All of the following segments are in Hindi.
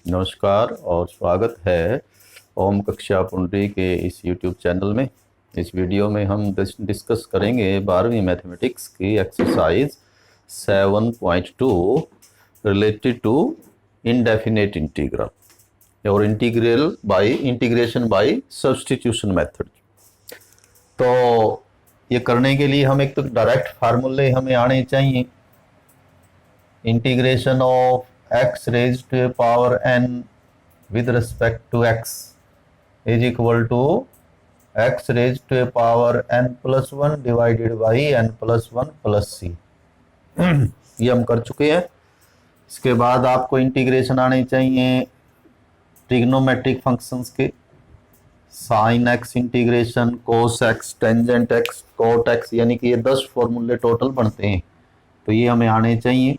नमस्कार और स्वागत है ओम कक्षा पुंडरी के इस YouTube चैनल में। इस वीडियो में हम डिस्कस करेंगे 12वीं मैथमेटिक्स की exercise 7.2 related to indefinite integral और इंटीग्रेशन बाय सब्स्टिट्यूशन मेथड। तो ये करने के लिए हम एक तो डायरेक्ट फार्मूले हमें आने चाहिए। Integration of x raised to a power n with respect to x is equal to x raised to a power n plus 1 divided by n plus 1 plus c। ये हम कर चुके हैं। इसके बाद आपको इंटीग्रेशन आने चाहिए ट्रिग्नोमेट्रिक फंक्शंस के। Sine x integration, cos x, tangent x, cot x, यानी कि ये 10 फॉर्मूले टोटल बनते हैं। तो ये हमें आने चाहिए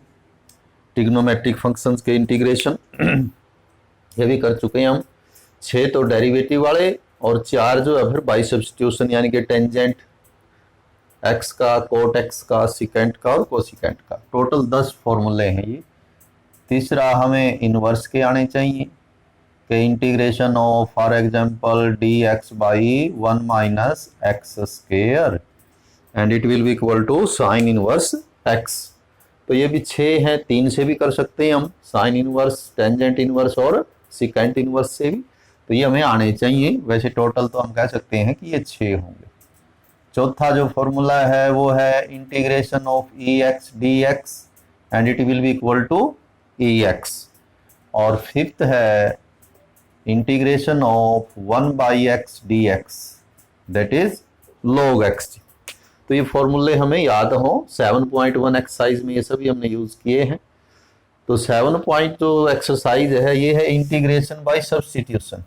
ट्रिग्नोमेट्रिक फंक्शंस के इंटीग्रेशन। ये भी कर चुके हैं हम। 6 तो डेरिवेटिव वाले और 4 जो है फिर बाई सब्स्टिट्यूशन, यानी कि टेंजेंट एक्स का, कोट एक्स का, सिकेंट का और कोसिकेंट का। टोटल 10 फॉर्मूले हैं ये। तीसरा हमें इनवर्स के आने चाहिए कि integration of for example d x by 1 minus x square and it will be equal to sine inverse x. तो ये भी 6 हैं। 3 से भी कर सकते हैं हम, साइन इनवर्स, टेंजेंट इनवर्स और सिकेंट इनवर्स से भी। तो ये हमें आने चाहिए। वैसे टोटल तो हम कह सकते हैं कि ये 6 होंगे। चौथा जो फॉर्मूला है वो है integration of e x D x and it will be equal to e x. और फिफ्थ है integration of 1 by x D x that is log x. तो ये फॉर्मूले हमें याद हो। 7.1 एक्सरसाइज में ये सभी हमने यूज किए हैं। तो 7 जो एक्सरसाइज है ये है integration by substitution.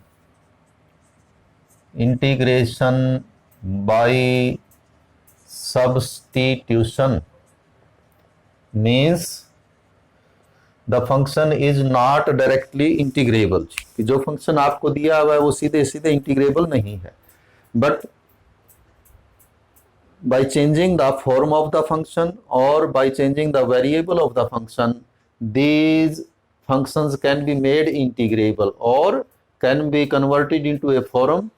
Integration by substitution means the function is not directly integrable. कि जो फंक्शन आपको दिया हुआ है वो सीधे सीधे इंटीग्रेबल नहीं है, but by changing the form of the function or by changing the variable of the function, these functions can be made integrable or can be converted into a form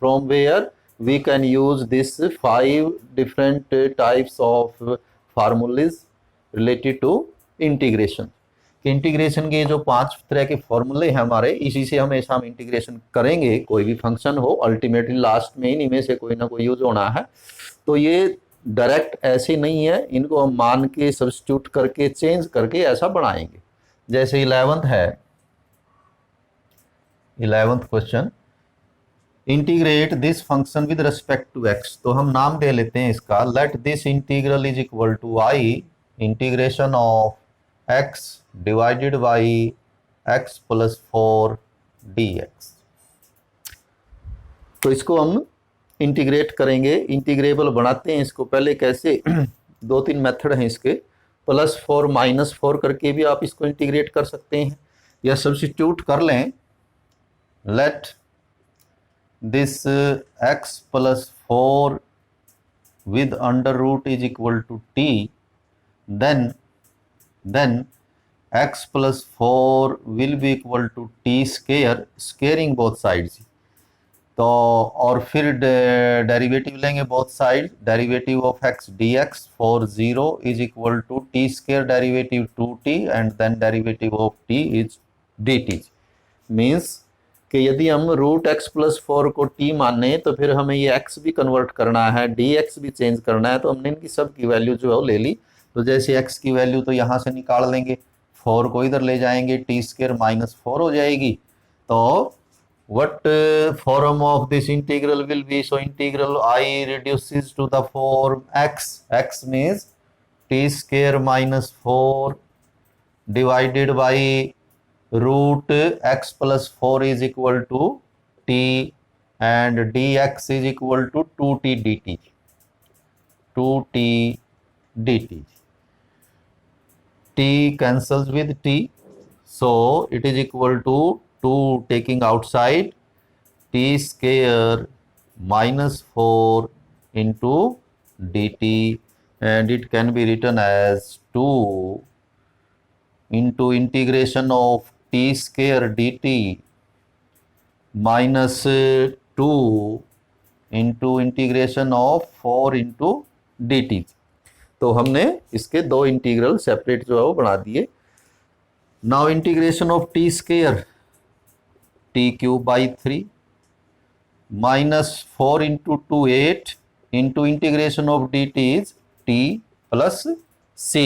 from where we can use this 5 different types of formulas related to integration। Integration के जो 5 तरह के फॉर्मूले हैं हमारे, इसी से हमेशा हम इंटीग्रेशन करेंगे। कोई भी फंक्शन हो, अल्टीमेटली लास्ट में इनमें से कोई ना कोई यूज होना है। तो ये डायरेक्ट ऐसे नहीं है, इनको हम मान के सब्स्टिट्यूट करके चेंज करके ऐसा बनाएंगे। जैसे 11th है, 11th question, integrate this function with respect to x. तो हम नाम दे लेते हैं इसका, let this integral is equal to I integration of x divided by x plus 4 dx। तो इसको हम इंटीग्रेट करेंगे, इंटीग्रेबल बनाते हैं इसको। पहले कैसे 2-3 मेथड हैं इसके। +4 -4 करके भी आप इसको इंटीग्रेट कर सकते हैं या सब्स्टिट्यूट कर लें। Let this x plus 4 with under root is equal to t, then x plus 4 will be equal to t square, squaring both sides. तो और फिर डेरिवेटिव लेंगे both side. Derivative of x dx for 0 is equal to t square derivative 2t and then derivative of t is dt। Means कि यदि हम रूट x प्लस 4 को t माने तो फिर हमें ये x भी कन्वर्ट करना है, dx भी चेंज करना है। तो हमने इनकी सब की वैल्यू जो है वो ले ली। तो जैसे x की वैल्यू तो यहाँ से निकाल लेंगे, 4 को इधर ले जाएंगे, टी स्क्वायर -4 हो जाएगी। तो what form of this integral will be? So integral I reduces to the form x. X means t square -4 divided by root x plus 4 is equal to t and dx is equal to 2t dt. 2t dt. T cancels with t, so it is equal to 2 taking outside t square -4 into dt, and it can be written as 2 into integration of T square D T minus 2 into integration of 4 into D T. तो हमने इसके दो इंटीग्रल सेपरेट जो है वो बना दिए। Now integration of t square t cube by 3 minus 4 into 2 8 into integration of d t is t plus c.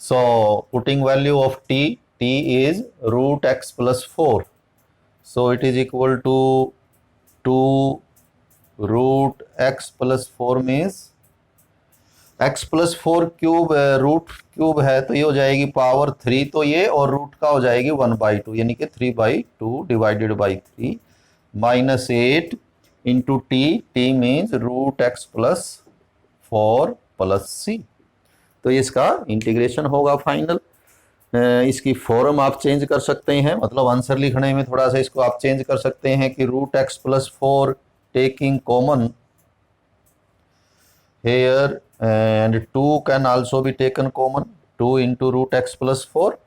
So putting value of t is root x plus 4. So it is equal to 2 root x plus 4 means x plus 4 cube root cube है तो ये हो जाएगी पावर 3, तो ये और रूट का हो जाएगी 1/2 यानी कि 3/2 divided by 3 minus 8 into T means root x plus 4 plus C. तो इसका इंटीग्रेशन होगा फाइनल। इसकी फॉर्म आप चेंज कर सकते हैं, मतलब आंसर लिखने में थोड़ा सा इसको आप चेंज कर सकते हैं कि root x plus 4 taking common here and 2 can also be taken common, 2 into root x plus 4,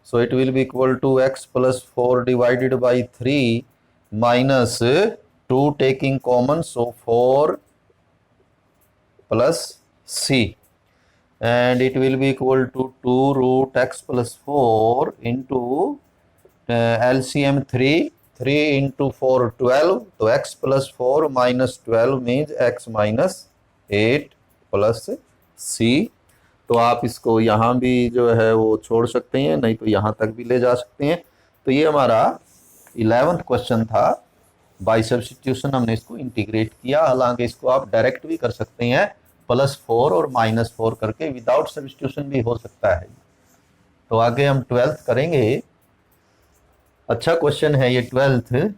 so it will be equal to x plus 4 divided by 3 minus 2 taking common, so 4 plus c and it will be equal to 2 root x plus 4 into LCM 3 into 4 12, तो x plus 4 minus 12 means x minus 8 plus c। तो आप इसको यहाँ भी जो है वो छोड़ सकते हैं, नहीं तो यहाँ तक भी ले जा सकते हैं। तो ये हमारा 11th क्वेश्चन था। बाय सब्स्टिट्यूशन हमने इसको इंटीग्रेट किया, हालांकि इसको आप डायरेक्ट भी कर सकते हैं +4 और -4 करके, विदाउट सब्स्टिट्यूशन भी हो सकता है। तो आगे हम 12th करेंगे। अच्छा क्वेश्चन है ये 12th।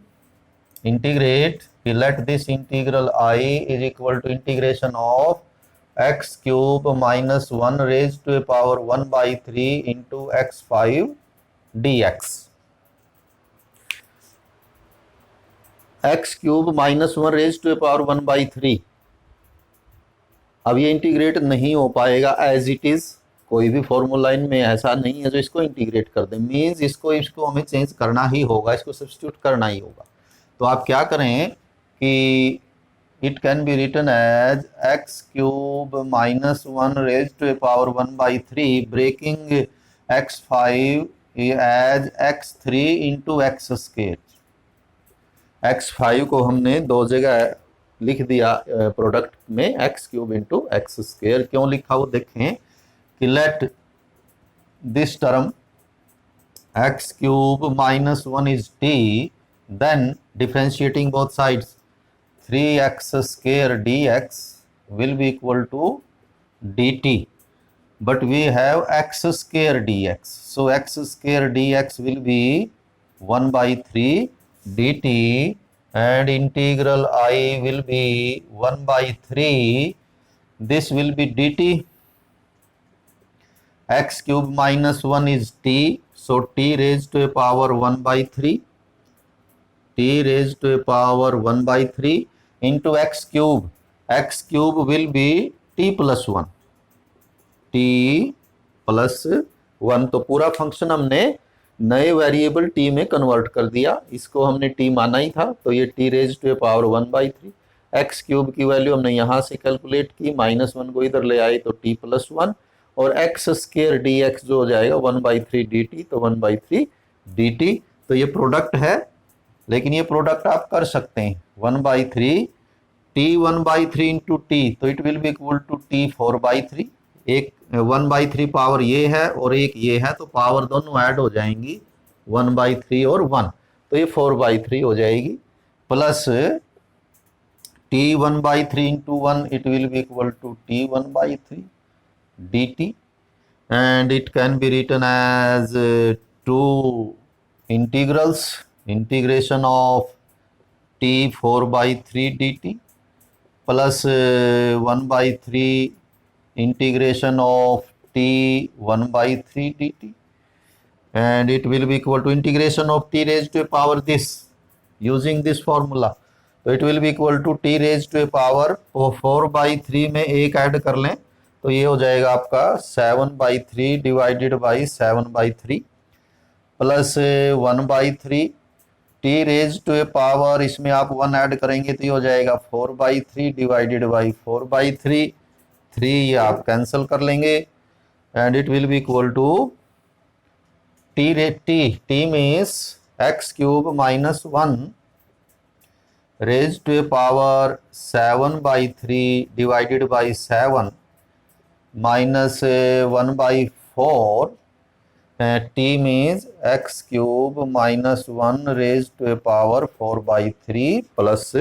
Integrate, let this integral i is equal to integration of x cube minus 1 raise to a power 1/3 into x5 dx। x cube minus 1 raise to a power 1/3, अब ये इंटीग्रेट नहीं हो पाएगा एज इट इज, कोई भी फॉर्मूला इनमें ऐसा नहीं है जो इसको इंटीग्रेट कर दे, मीन्स इसको हमें चेंज करना ही होगा, इसको सब्स्टिट्यूट करना ही होगा। तो आप क्या करें कि it can be written as x cube minus 1 raise to a power 1/3 breaking x5 as x3 into x square. x5 को हमने दो जगह लिख दिया प्रोडक्ट में, x cube into x square. क्यों लिखा वो देखें कि let this term x cube minus 1 is t, then differentiating both sides 3x square dx will be equal to dt, but we have x square dx, so x square dx will be 1/3 dt and integral I will be 1/3, this will be dt, x cube minus 1 is t, so t raised to a power 1/3, t raised to a power 1/3 into x cube will be t plus 1, t plus 1। तो पूरा फंक्शन हमने नए वेरिएबल t में कन्वर्ट कर दिया, इसको हमने t माना ही था, तो ये t raise to a power 1/3। X cube की वैल्यू हमने यहाँ से कैलकुलेट की, -1 को इधर ले आए तो t plus 1, और एक्स स्क्वायर dx जो हो जाएगा 1/3 dt, तो 1/3 dt। तो ये प्रोडक्ट है, लेकिन ये प्रोडक्ट आप कर सकते हैं 1/3 t 1/3 इंटू टी, तो it will be equal to t 4/3। एक 1/3 पावर ये है और एक ये है, तो पावर दोनों ऐड हो जाएंगी 1/3 और 1, तो ये 4/3 हो जाएगी, plus t 1/3 into 1, it will be equal to t 1/3 dt, and it can be written as two integrals, integration of t 4/3 dt plus 1/3 integration of t 1/3 dt, and it will be equal to integration of t raised to a power this, using this formula, तो it will be equal to t raised to a power 4/3 में एक ऐड कर लें तो ये हो जाएगा आपका 7/3 divided by 7/3 plus 1/3 t raise to a power, इसमें आप 1 ऐड करेंगे तो ये हो जाएगा 4/3 डिवाइडेड बाई 4/3, 3 ये आप कैंसिल कर लेंगे and it will be equal to T means X cube minus 1 raise to a power 7/3 divided by 7 minus 1/4 T means X cube minus 1 raise to a power 4/3 plus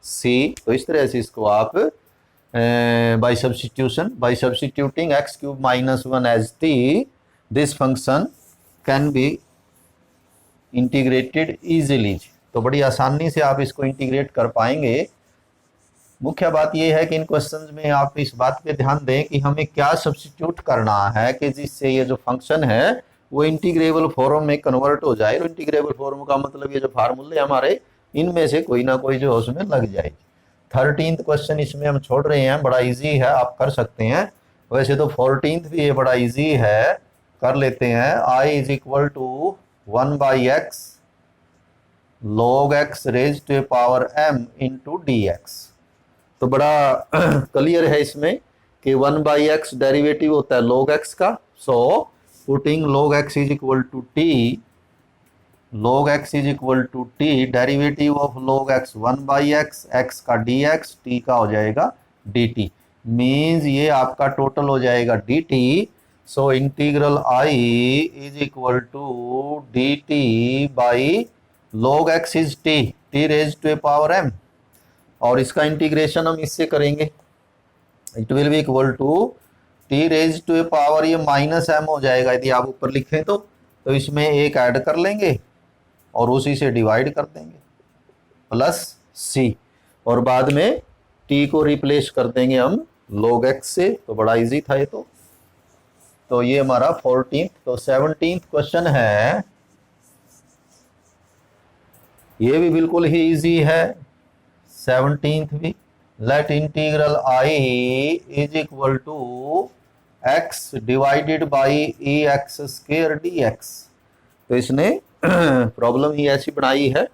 C. तो इस तरह से इसको आप by substituting X cube minus 1 as T, this function can be integrated easily. तो बड़ी आसानी से आप इसको इंटीग्रेट कर पाएंगे। मुख्य बात यह है कि इन क्वेश्चंस में आप इस बात पे ध्यान दें कि हमें क्या सब्स्टिट्यूट करना है कि जिससे ये जो फंक्शन है वो इंटीग्रेबल फॉर्म में कन्वर्ट हो जाए। और इंटीग्रेबल फॉर्म का मतलब ये जो फार्मूले हमारे इनमें से कोई ना कोई जो है उसमें लग जाए। 13th क्वेश्चन इसमें हम छोड़ रहे हैं, बड़ा इजी है, आप कर सकते हैं। वैसे तो 14th भी ये बड़ा इजी है, कर लेते हैं। I is equal to 1/x log x raise to power m into D x. तो बड़ा क्लियर है इसमें कि 1/x डेरिवेटिव होता है log x का। So putting log x is equal to t, log x is equal to t, derivative of log x 1/x, x का dx, t का हो जाएगा dt, मीन्स ये आपका टोटल हो जाएगा dt। So integral I is equal to dt by log x is t raise to power m, और इसका इंटीग्रेशन हम इससे करेंगे। It will be equal to t raise to power, ये माइनस m हो जाएगा यदि आप ऊपर लिखें तो इसमें एक ऐड कर लेंगे और उसी से डिवाइड कर देंगे प्लस c, और बाद में t को रिप्लेस कर देंगे हम log x से। तो बड़ा इजी था ये। तो ये हमारा 14th। तो 17th क्वेश्चन है, ये भी बिल्कुल ही इजी है 17th भी। Let integral I is equal to x divided by e x square d x. तो इसने प्रॉब्लम ही ऐसी बनाई है,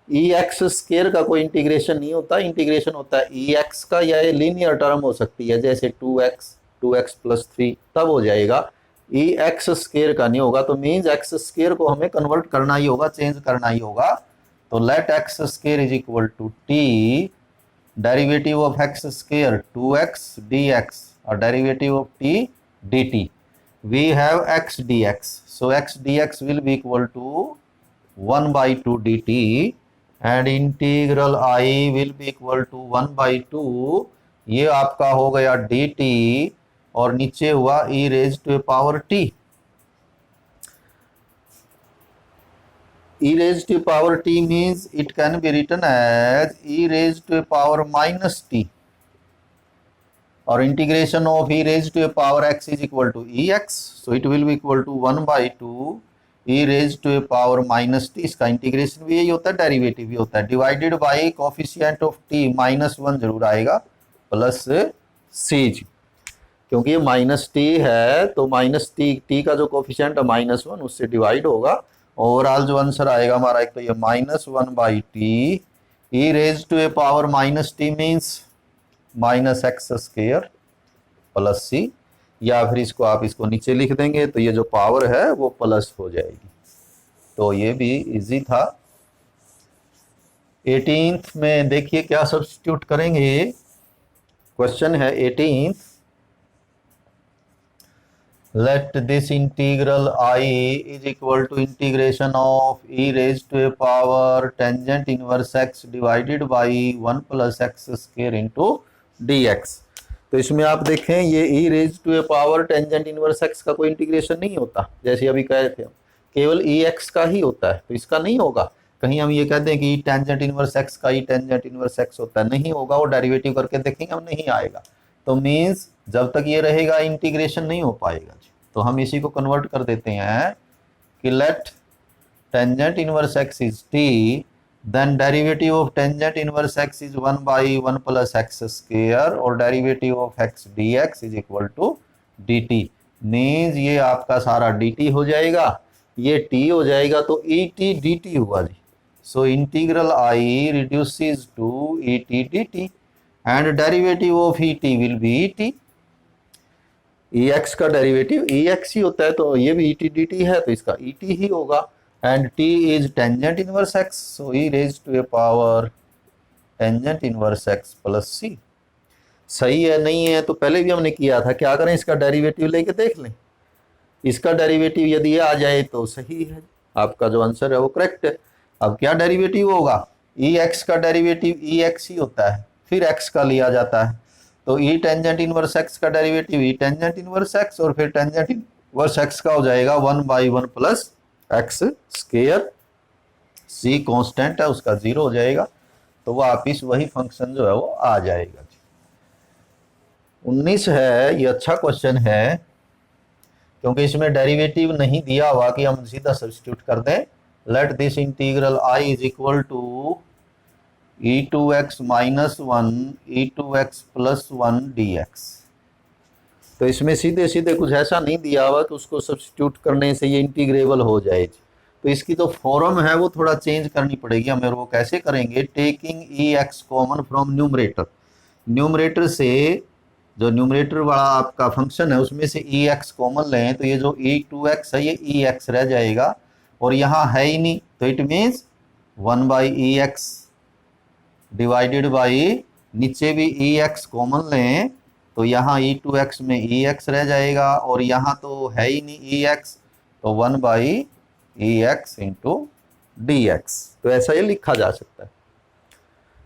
ई एक्स स्क्वायर का कोई इंटीग्रेशन नहीं होता, इंटीग्रेशन होता है ई एक्स का, या ये लीनियर टर्म हो सकती है जैसे 2x प्लस 3, तब हो जाएगा। ई एक्स स्क्वायर का नहीं होगा, तो मीन्स एक्स स्क्वायर को हमें कन्वर्ट करना ही होगा, चेंज करना ही होगा। तो let x square is equal to t, derivative of x square 2x dx और derivative of t dt। we have x dx, so x dx will be equal to 1/2 dt and integral I will be equal to 1/2, ये आपका हो गया dt और नीचे हुआ e raise to power t। e raised to power t means it can be written as e raised to power minus t, or integration of e raised to power x is equal to ex, so it will be equal to 1/2 e raised to power minus t। इसका इंटीग्रेशन भी यही होता है, डेरिवेटिव भी होता है, divided by coefficient of t -1 जरूर आएगा प्लस c, क्योंकि ये माइनस टी है तो माइनस टी का जो कोफिशिएंट है -1 उससे डिवाइड होगा। ओवरऑल जो आंसर आएगा हमारा, एक तो ये -1/t E raise to power minus T means minus x square plus C, या फिर इसको आप इसको नीचे लिख देंगे तो ये जो पावर है वो प्लस हो जाएगी। तो ये भी इजी था। 18th में देखिए क्या सब्स्टिट्यूट करेंगे। क्वेश्चन है 18th, let this integral I is equal to integration of e raised to a power tangent inverse x divided by 1 plus x square into dx। तो इसमें आप देखें ये e raised to a power tangent inverse x का कोई इंटीग्रेशन नहीं होता, जैसे अभी कह रहे थे, केवल e x का ही होता है, तो इसका नहीं होगा। कहीं हम ये कहते हैं कि e tangent inverse x का e tangent inverse x होता है, नहीं होगा, वो डेरिवेटिव करके देखेंगे हम, नहीं आएगा। तो मीन्स जब तक ये रहेगा इंटीग्रेशन नहीं हो पाएगा। तो हम इसी को कन्वर्ट कर देते हैं कि let tangent inverse x is t then derivative of tangent inverse X is 1/1 plus X square और derivative of x D x is equal to D T. Means ये आपका सारा डी टी हो जाएगा, ये टी हो जाएगा, तो ई टी डी टी हुआ जी। So integral I reduces to E T D T and derivative of E T will be E T. E X का डेरिवेटिव ई एक्स ही होता है, तो ये भी ई टी डी टी है, तो इसका ई टी ही होगा। And T is tangent inverse X, so E raise to a power tangent inverse X plus C. सही है नहीं है तो पहले भी हमने किया था, क्या करें इसका डेरिवेटिव लेके देख लें। इसका डेरिवेटिव यदि ये आ जाए तो सही है, आपका जो आंसर है वो करेक्ट है। अब क्या डेरिवेटिव होगा, ई एक्स का डेरिवेटिव ई एक्स ही होता है, फिर एक्स का लिया जाता है, तो ई टेंजेंट इनवर्स एक्स का डेरिवेटिव ई टेंजेंट इनवर्स एक्स और फिर टेंजेंट इनवर्स एक्स का हो जाएगा 1/1 प्लस एक्स स्क्वायर। सी कांस्टेंट है उसका 0 हो जाएगा, तो वापिस वही फंक्शन जो है वो आ जाएगा। 19 है, ये अच्छा क्वेश्चन है क्योंकि इसमें डेरिवेटिव नहीं दिया हुआ कि हम सीधा सब्स्टिट्यूट कर दें। Let this integral I is equal to e to x minus 1 e to x plus 1 d x. तो इसमें सीधे सीधे कुछ ऐसा नहीं दिया हुआ कि उसको सब्स्टिट्यूट करने से ये इंटीग्रेबल हो जाए, तो इसकी तो फॉर्म है वो थोड़ा चेंज करनी पड़ेगी हमें। वो कैसे करेंगे, taking E x common from numerator, numerator से जो न्यूमरेटर वाला आपका फंक्शन है उसमें से ई एक्स कॉमन लें, तो ये जो ई टू एक्स है ये ई एक्स रह जाएगा और यहाँ है ही नहीं, तो it means 1/e(x) divided by नीचे भी ई एक्स कॉमन लें तो यहाँ ई टू एक्स में ई एक्स रह जाएगा और यहाँ तो है ही नहीं ई एक्स, तो 1/e(x) इंटू डी एक्स। तो ऐसा ये लिखा जा सकता है।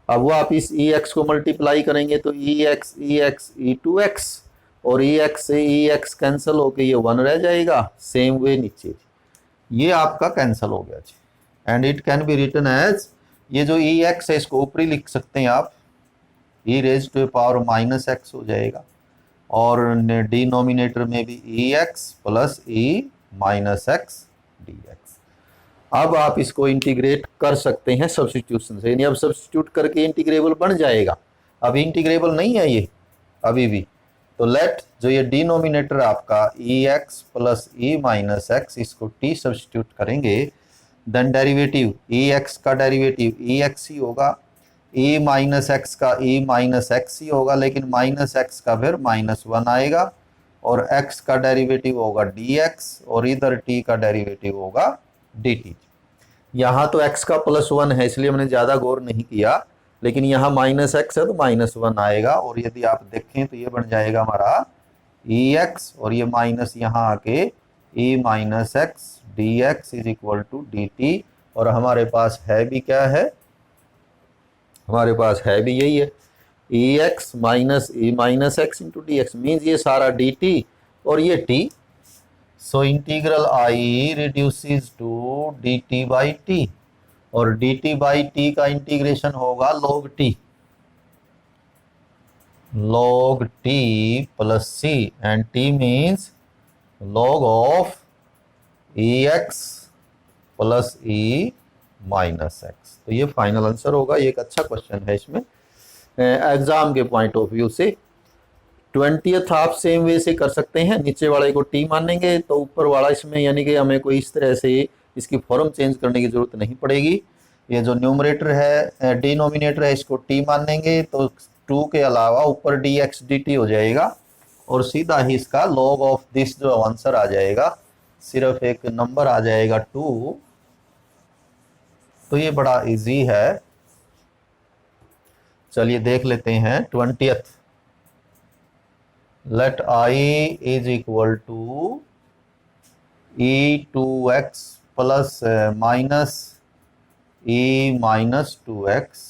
अब वो आप इस ई एक्स को मल्टीप्लाई करेंगे तो ई एक्स ई टू एक्स और ई एक्स से ई एक्स कैंसिल होके ये 1 रह जाएगा। सेम वे नीचे ये आपका कैंसिल हो गया जी। And it can be written as, ये जो ई एक्स है इसको ऊपरी लिख सकते हैं आप, E raise to power minus X हो जाएगा और डिनोमिनेटर में भी E X plus E minus x D X. अब आप इसको इंटीग्रेट कर सकते हैं सब्स्टिट्यूशन से, यानी अब सब्स्टिट्यूट करके इंटीग्रेबल बन जाएगा। अभी इंटीग्रेबल नहीं है ये अभी भी, तो लेट जो ये डिनोमिनेटर आपका ई X plus E minus x, इसको टी सब्स्टिट्यूट करेंगे, देन डेरिवेटिव ई एक्स का डेरिवेटिव ई एक्स ही होगा, ई माइनस एक्स का ई माइनस एक्स ही होगा, लेकिन माइनस एक्स का फिर -1 आएगा और एक्स का डेरिवेटिव होगा डी एक्स और इधर टी का डेरिवेटिव होगा डी टी। यहाँ तो x का +1 है इसलिए हमने ज़्यादा गौर नहीं किया, लेकिन यहाँ -x है तो -1 आएगा और यदि आप देखें तो ये बन जाएगा हमारा ex और ये माइनस यहाँ आके e minus x D x is equal to D T. और हमारे पास है भी क्या है, हमारे पास है भी यही है, ex minus e minus x into D x, means ये सारा डी टी और ये t। So integral I reduces to D t by t और डी टी बाई टी का इंटीग्रेशन होगा log t, log t plus c and t means log of ex plus e minus x. तो ये फाइनल आंसर होगा। ये एक अच्छा क्वेश्चन है, इसमें एग्जाम के पॉइंट ऑफ व्यू से 20th आप सेम वे से कर सकते हैं, नीचे वाले को टी मानेंगे तो ऊपर वाला इसमें, यानी कि हमें कोई इस तरह से इसकी फॉर्म चेंज करने की जरूरत नहीं पड़ेगी। ये जो न्यूमरेटर है डिनोमिनेटर है इसको टी मानेंगे तो 2 के अलावा ऊपर डी एक्स डी टी हो जाएगा और सीधा ही इसका लॉग ऑफ दिस जो आंसर आ जाएगा, सिर्फ एक नंबर आ जाएगा 2। तो ये बड़ा इजी है। चलिए देख लेते हैं 20th। let I is equal to e2x plus minus e minus 2x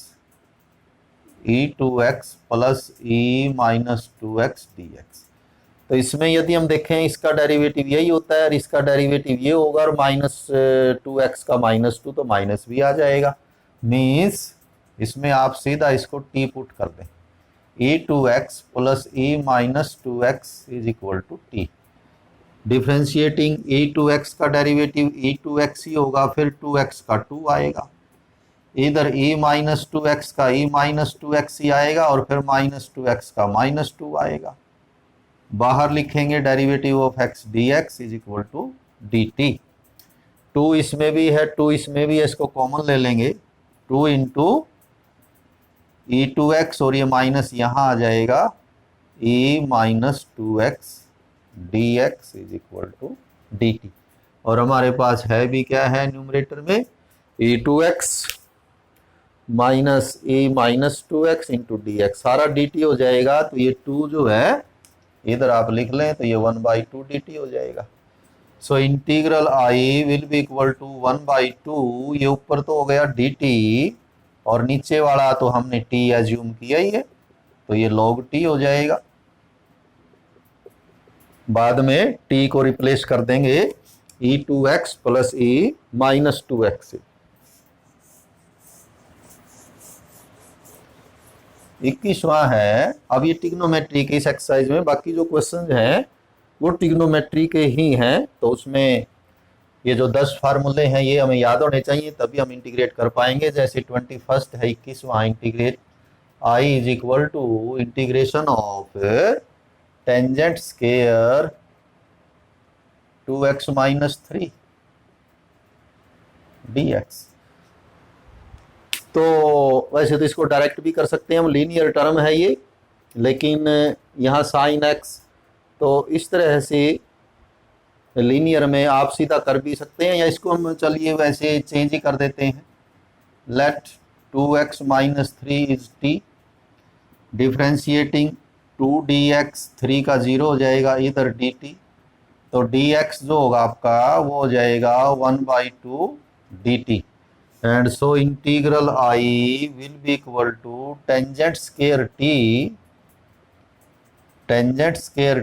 e2x plus e minus 2x dx। तो इसमें यदि हम देखें इसका डेरिवेटिव यही होता है और इसका डेरिवेटिव ये होगा और -2x का -2 तो माइनस भी आ जाएगा। मीन्स इसमें आप सीधा इसको टी पुट कर दें, e2x plus e minus 2x is equal to t. Differentiating e2x का डेरिवेटिव e2x ही होगा, फिर 2x का 2 आएगा। इधर e माइनस टू एक्स का e माइनस टू एक्स ही आएगा और फिर माइनस टू एक्स का माइनस टू आएगा। बाहर लिखेंगे derivative of x D x is equal to D t. टू इसमें भी है, टू इसमें भी है, इसको कॉमन ले लेंगे, two into E to X और ये माइनस यहाँ आ जाएगा e minus two X D x is equal to D T. और हमारे पास है भी क्या है न्यूमरेटर में, E to x minus E minus two X into D X, सारा डी टी हो जाएगा। तो ये टू जो है इधर आप लिख लें तो ये 1/2 डी टी हो जाएगा। So integral I will be equal to 1/2, ये ऊपर तो हो गया डी टी और नीचे वाला तो हमने टी एज्यूम किया ही है, तो ये log टी हो जाएगा। बाद में टी को रिप्लेस कर देंगे E to x plus E minus two X. 21वां है, अब ये ट्रिग्नोमेट्री के इस एक्सरसाइज में बाकी जो क्वेश्चन हैं वो ट्रिग्नोमेट्री के ही हैं, तो उसमें ये जो 10 फार्मूले हैं ये हमें याद होने चाहिए, तभी हम इंटीग्रेट कर पाएंगे। जैसे 21 है 21वां integrate I is equal to integration of tangent square 2x minus 3 dx। तो वैसे तो इसको डायरेक्ट भी कर सकते हैं हम, लीनियर टर्म है ये, लेकिन यहाँ साइन x तो इस तरह से लीनियर में आप सीधा कर भी सकते हैं, या इसको हम चलिए वैसे चेंज ही कर देते हैं। Let 2x minus 3 is t, differentiating 2dx 3 का 0 हो जाएगा इधर dt, तो dx जो होगा आपका वो हो जाएगा 1/2 dt। And so integral I will be equal to tangent square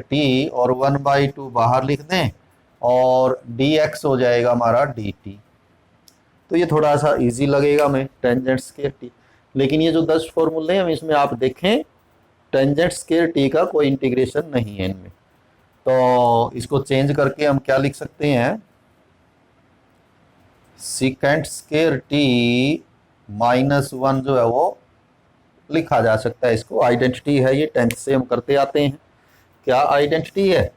t और 1/2 बाहर लिख दें और dx हो जाएगा हमारा dt। तो ये थोड़ा सा इजी लगेगा हमें टेंजेंट स्केयर टी, लेकिन ये जो 10 फॉर्मूले हैं इसमें आप देखें टेंजेंट स्केयर टी का कोई इंटीग्रेशन नहीं है इनमें, तो इसको चेंज करके हम क्या लिख सकते हैं, सीकेंट स्केयर टी -1 जो है वो लिखा जा सकता है। इसको आइडेंटिटी है ये 10th से हम करते आते हैं। क्या आइडेंटिटी है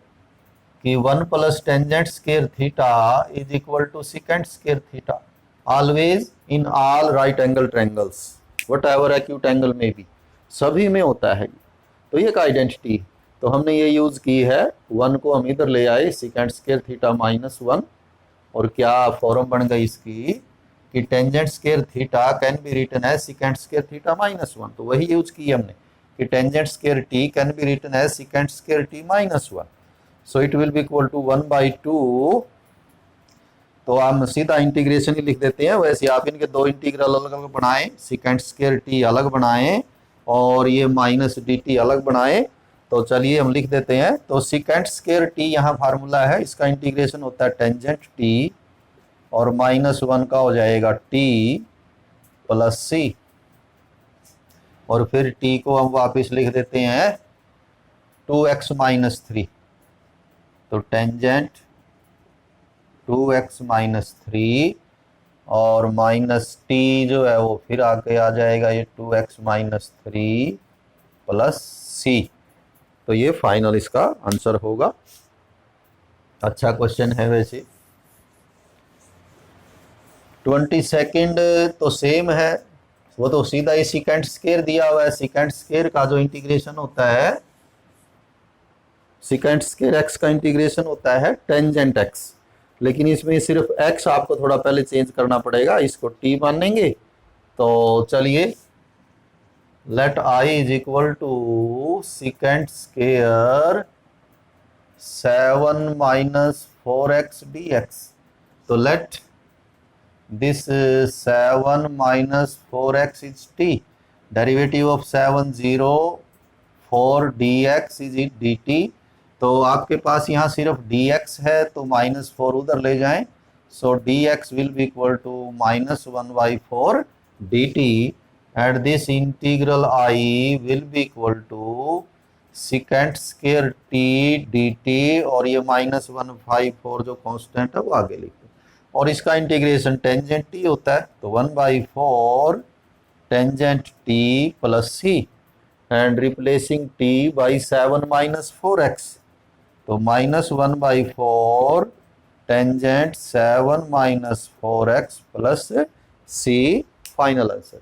कि 1 plus tangent square theta is equal to secant square theta always in all right angle triangles whatever acute angle में भी, सभी में होता है। तो ये एक आइडेंटिटी है, तो हमने ये यूज़ की है। 1 को हम इधर ले आए सीकेंट स्केयर थीटा -1, और क्या फॉर्म बन गई इसकी कि tangent square theta can be written as secant square theta -1, तो वही यूज की हमने कि tangent square t can be written as secant square t -1, so it will be equal to 1/2। तो हम सीधा इंटीग्रेशन ही लिख देते हैं, वैसे आप इनके दो इंटीग्रल अलग अलग बनाएं, सीकेंट स्केयर टी अलग बनाएं और ये माइनस डी टी अलग बनाएं। तो चलिए हम लिख देते हैं, तो सीकेंट स्केयर टी यहाँ फार्मूला है, इसका इंटीग्रेशन होता है टेंजेंट टी और -1 का हो जाएगा टी प्लस सी, और फिर टी को हम वापस लिख देते हैं 2x माइनस 3, तो टेंजेंट 2x माइनस 3 और माइनस टी जो है वो फिर आके आ जाएगा ये 2x माइनस 3 प्लस सी। तो ये फाइनल इसका आंसर होगा। अच्छा क्वेश्चन है वैसे। 22 तो सेम है, वो तो सीधा ही सीकेंट स्केयर दिया हुआ है। सीकेंट स्केयर का जो इंटीग्रेशन होता है, सीकेंट स्केयर एक्स का इंटीग्रेशन होता है टेंजेंट एक्स, लेकिन इसमें सिर्फ एक्स आपको थोड़ा पहले चेंज करना पड़ेगा, इसको टी मानेंगे। तो चलिए let I is equal to secant square 7 minus 4x dx, तो let this 7 minus 4x is t, derivative of 7 0 4 dx is dt। तो आपके पास यहाँ सिर्फ dx है तो -4 उधर ले जाएं, सो dx will be equal to -1/4 dt and this integral I will be equal to secant square t dt, और ये -1/4 जो कांस्टेंट है वो आगे लिखते हैं। और इसका इंटीग्रेशन टेंजेंट टी होता है, तो 1/4 tangent t plus c and replacing t by 7 minus 4x, तो -1/4 tangent 7 minus 4x plus c, final answer.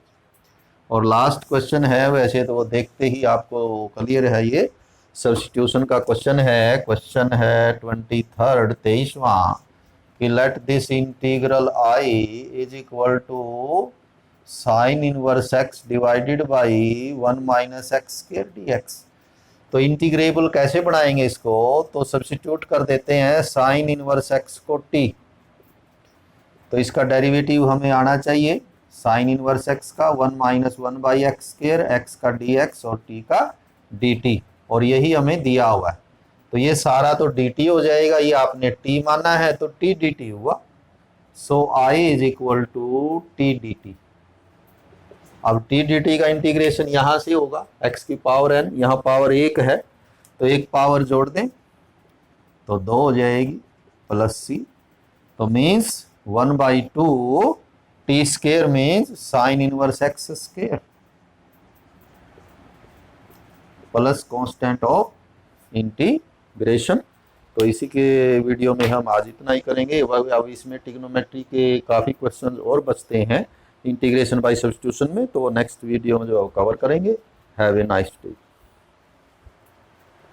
और लास्ट क्वेश्चन है, वैसे तो वो देखते ही आपको क्लियर है, ये सब्स्टिट्यूशन का क्वेश्चन है। क्वेश्चन है 23rd 23वां कि let this integral I is equal to sine inverse x divided by 1 minus x square dx। तो इंटीग्रेबल कैसे बनाएंगे इसको, तो सब्स्टिट्यूट कर देते हैं साइन इनवर्स एक्स को टी, तो इसका डेरिवेटिव हमें आना चाहिए साइन इनवर्स एक्स का 1 माइनस 1/x स्क्वायर, एक्स का dx और t का dt, और यही हमें दिया हुआ है। तो ये सारा तो dt हो जाएगा, ये आपने t माना है तो t dt हुआ। सो I is equal to t dt। अब t dt का इंटीग्रेशन यहाँ से होगा, x की पावर n, यहाँ पावर 1 है तो एक पावर जोड़ दें तो 2 हो जाएगी प्लस c, तो means 1/2 T square means sign inverse x square plus constant of integration. तो इसी के वीडियो में हम आज इतना ही करेंगे। अब इसमें ट्रिग्नोमेट्री के काफ़ी क्वेश्चन और बचते हैं इंटीग्रेशन बाय सब्स्टिट्यूशन में, तो नेक्स्ट वीडियो में जो कवर करेंगे। Have a nice day.